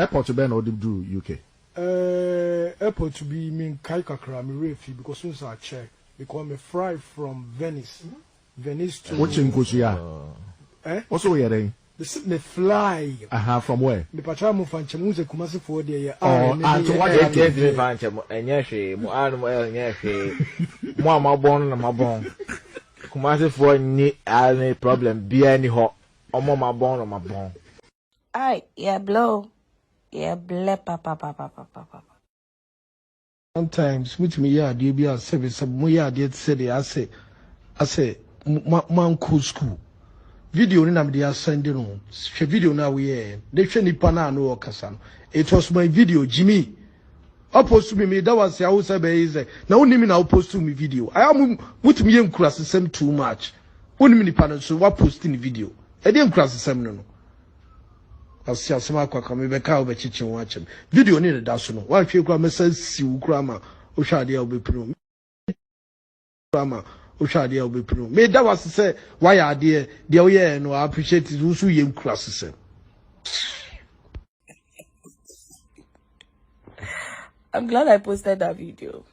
airport to be no do UK. Airport to be mean Kaikakra, me refi because since I check because me fly from Venice. Venice to What's in Kusia? What's we are me fly. From where? Me pachamu fanchamuze kumasi for the and so what you get me fancham and yashi, mo animal yashi, mo my bone and my bone. Kumasi for any problem, be any hot, or more my bone or my bone. Aye, yeah, blow. Yeah, papa. Sometimes with me, yeah, dear, be a service, some more, yeah, dear, say, I say, man, cool school. Video in they are sending on. She video now we are. They show Nipana no Okasan. It was my video, Jimmy. Opposed to me, that was the house I say. Now only me now post to me video. I am with me in class the same too much. Only me Nipana so what posting the video. I didn't cross the same no. I'll see some aqua me back out chicken watching. Video needed that so no. Why if you grandma says see grandma, Oshadi will be pru. Grandma. Oshadi will be pru. Me that was to say why are dear yeah no I appreciate it also young classes. I'm glad I posted that video.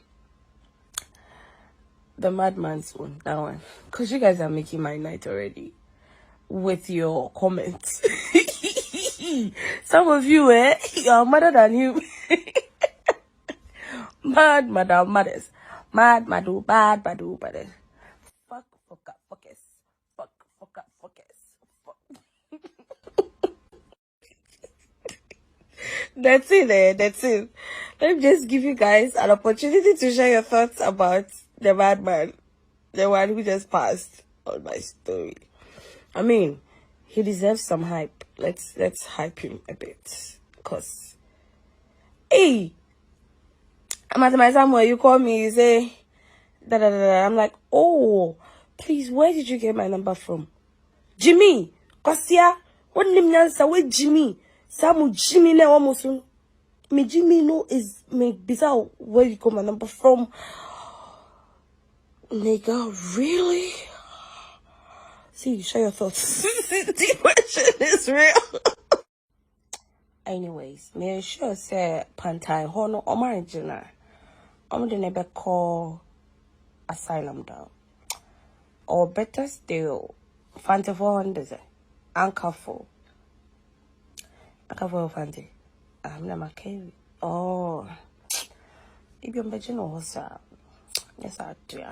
The madman's one, that one. Because you guys are making my night already. With your comments. Some of you, you are madder than you. Mad, madam, madders. Mad, madu, bad, badu, badders. Fuck, up, fuckers. Fuck up, fuckers. Fuck. That's it, that's it. Let me just give you guys an opportunity to share your thoughts about the madman. The one who just passed on my story. I mean, he deserves some hype. Let's hype him a bit. Cause hey, I'm at my somewhere, you call me, you say da da da. I'm like, oh, please, where did you get my number from? Jimmy, Kosia, what name answer with Jimmy? Samu Jimmy ne almost me Jimmy no is me bizarre where you got my number from. Nigga, really? See, share your thoughts. The question is real. Anyways, me sure say Pantai Hono Omarigina. I'm the never call asylum down. Or better still, Fanta 400 Anchor Fanta. I'm not carry. Oh, if you're better, no, sir. Yes, I do.